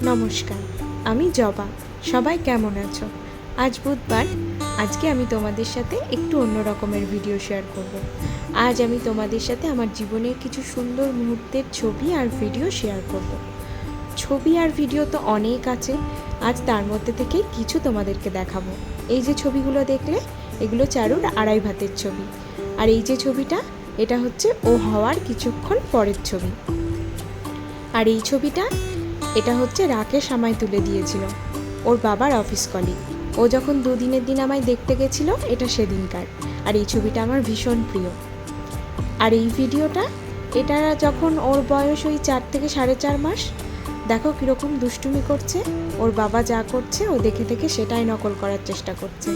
নমস্কার, আমি জবা। সবাই কেমন আছো? আজ বুধবার। আজকে আমি তোমাদের সাথে একটু অন্য রকমের ভিডিও শেয়ার করব। আজ আমি তোমাদের সাথে আমার জীবনের কিছু সুন্দর মুহূর্তের ছবি আর ভিডিও শেয়ার করব। ছবি আর ভিডিও তো অনেক আছে, আজ তার মধ্যে থেকে কিছু তোমাদেরকে দেখাবো। এই যে ছবিগুলো দেখলে, এগুলো চারুর আড়াই ভাতের ছবি। আর এই যে ছবিটা, এটা হচ্ছে ও হওয়ার কিছুক্ষণ পরের ছবি। আর এই ছবিটা, এটা হচ্ছে রাকেশ আমায় তুলে দিয়েছিল, ওর বাবার অফিস কলিগ। ও যখন দুদিনের দিন আমায় দেখতে গেছিলো, এটা সেদিনকার। আর এই ছবিটা আমার ভীষণ প্রিয়। আর এই ভিডিওটা, এটা যখন ওর বয়স ওই 4 থেকে 4.5 মাস। দেখো কীরকম দুষ্টুমি করছে, ওর বাবা যা করছে ও দেখে দেখে সেটাই নকল করার চেষ্টা করছে।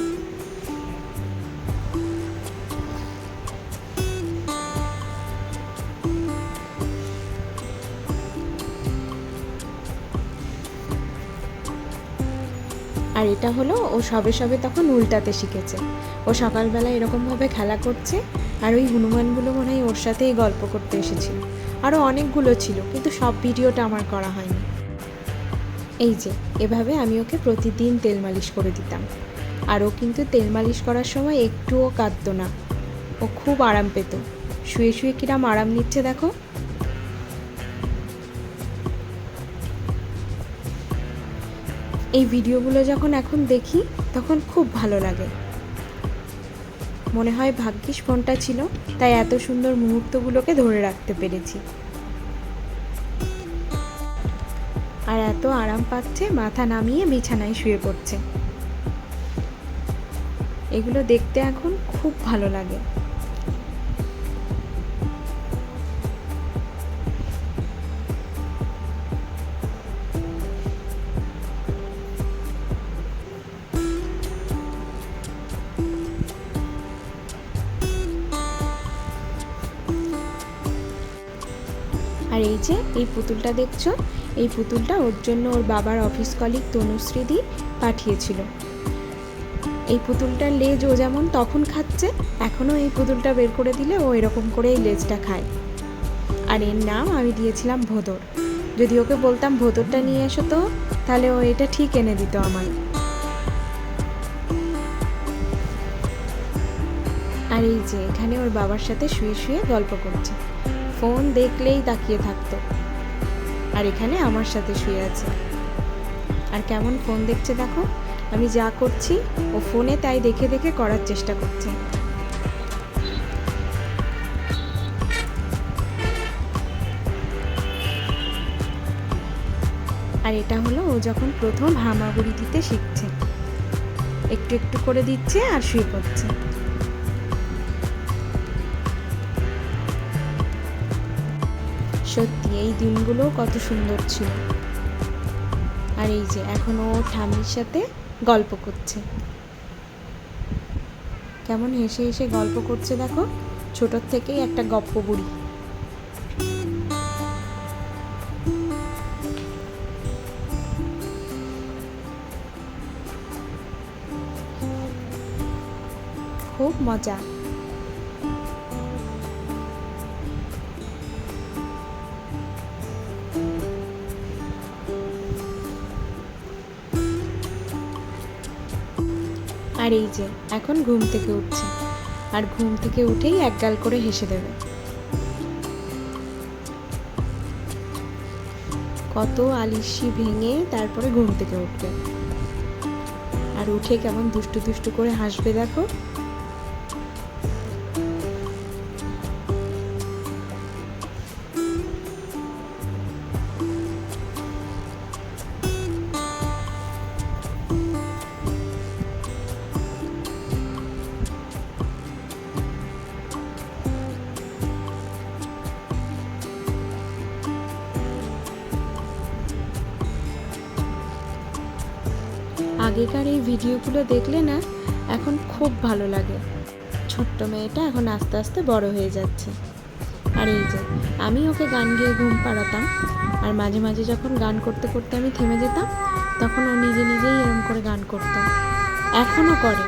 আর এটা হলো ও সবে সবে তখন উল্টাতে শিখেছে। ও সকালবেলা এরকমভাবে খেলা করছে, আর ওই হনুমানগুলো মনে হয় ওর সাথেই গল্প করতে এসেছিল। আরও অনেকগুলো ছিল, কিন্তু সব ভিডিওটা আমার করা হয়নি। এই যে এভাবে আমি ওকে প্রতিদিন তেল মালিশ করে দিতাম। আর ও কিন্তু তেল মালিশ করার সময় একটুও কাঁদতো না, ও খুব আরাম পেত। শুয়ে শুয়ে কিরাম আরাম নিচ্ছে দেখো। এই ভিডিওগুলো যখন এখন দেখি, তখন খুব ভালো লাগে। মনে হয় ভাগ্যিস ফোনটা ছিল, তাই এত সুন্দর মুহূর্তগুলোকে ধরে রাখতে পেরেছি। আর এত আরাম পাচ্ছে, মাথা নামিয়ে বিছানায় শুয়ে পড়ছে। এগুলো দেখতে এখন খুব ভালো লাগে। আর এই যে এই পুতুলটা দেখছো, এই পুতুলটা ওর জন্য ওর বাবার অফিস কলিগ তনুশ্রীদি পাঠিয়েছিল। এই পুতুলটার লেজ ও যেমন তখন খাচ্ছে, এখনও এই পুতুলটা বের করে দিলে ও এরকম করে এই লেজটা খায়। আর এর নাম আমি দিয়েছিলাম ভোদর। যদি ওকে বলতাম ভোদরটা নিয়ে এসো তো, তাহলে ও এটা ঠিক এনে দিত আমার। আর এই যে এখানে ওর বাবার সাথে শুয়ে শুয়ে গল্প করছে, ফোন দেখলেই তাকিয়ে থাকতো। আর এখানে আমার সাথে শুয়ে আছে, আর কেমন ফোন দেখছে দেখো। আমি যা করছি ও ফোনে তাই দেখে দেখে করার চেষ্টা করছে। আর এটা হলো ও যখন প্রথম হামাগুড়ি দিতে শিখছে, একটু একটু করে দিচ্ছে আর শুয়ে পড়ছে। সত্যি এই দিনগুলো কত সুন্দর ছিল। আর এই যে এখন ও ঠাম্মির সাথে গল্প করছে, কেমন হেসে হেসে গল্প করছে দেখো। ছোটোর থেকেই একটা গপ্প বুড়ি। খুব মজা। আর এই যে এখন ঘুম থেকে উঠছে, আর ঘুম থেকে উঠেই একগাল করে হেসে দেবে। কত আলিশি ভেঙে তারপরে ঘুম থেকে উঠবে, আর উঠে কেমন দুষ্টু দুষ্টু করে হাসবে দেখো। আগেকার এই ভিডিওগুলো দেখলে না, এখন খুব ভালো লাগে। ছোট্ট মেয়েটা এখন আস্তে আস্তে বড় হয়ে যাচ্ছে। আর এই যে আমি ওকে গান গেয়ে ঘুম পাড়াতাম, আর মাঝে মাঝে যখন গান করতে করতে আমি থেমে যেতাম, তখন ও নিজে নিজেই এরম করে গান করতো, এখনও করে।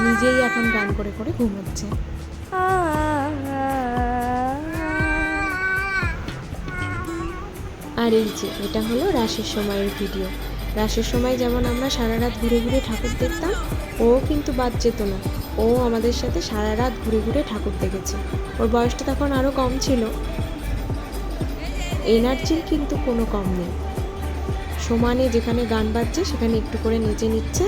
নিজেই এখন গান করে করে ঘুমোচ্ছে। আর এই যে এটা হলো রাসের সময়ের ভিডিও। রাসের সময় যেমন আমরা সারা রাত ঘুরে ঘুরে ঠাকুর দেখতাম, ও কিন্তু বাদ যেত না, ও আমাদের সাথে সারা রাত ঘুরে ঘুরে ঠাকুর দেখেছে। ওর বয়সটা তখন আরও কম ছিল, এনার্জির কিন্তু কোনো কম নেই। সমানে যেখানে গান বাজছে সেখানে একটু করে নেচে নিচ্ছে।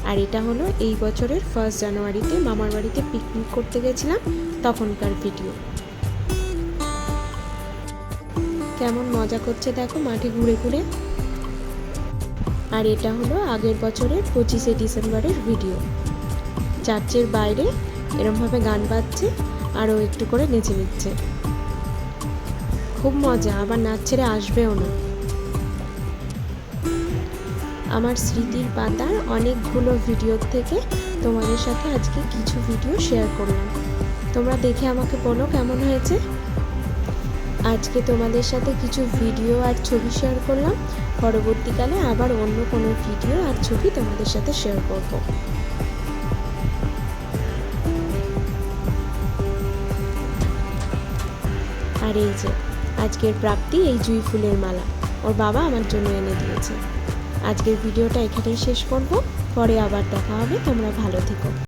আর এটা হলো এই বছরের 1 জানুয়ারিতে মামার বাড়িতে পিকনিক করতে গেছিলাম, তখনকার ভিডিও। কেমন মজা করছে দেখো মাঠে ঘুরে ঘুরে। আর এটা হলো আগের বছরের 25শে ডিসেম্বরের ভিডিও। চার্চের বাইরে এরমভাবে গান বাজছে আর ও একটু করে নেচে নিচ্ছে। খুব মজা, আবার নাচ ছেড়ে আসবেও না। আমার স্মৃতির পাতার অনেকগুলো ভিডিও থেকে তোমাদের সাথে আজকে কিছু ভিডিও শেয়ার করলাম। তোমরা দেখে আমাকে বলো কেমন হয়েছে। আজকে তোমাদের সাথে কিছু ভিডিও আর ছবি শেয়ার করলাম, পরবর্তীকালে আবার অন্য কোনো ভিডিও আর ছবি তোমাদের সাথে শেয়ার করব। আর এই যে আজকের প্রাপ্তি এই জুঁই ফুলের মালা ওর বাবা আমার জন্য এনে দিয়েছে। আজকের ভিডিওটা এখানেই শেষ করব, পরে আবার দেখা হবে। তোমরা ভালো থেকো।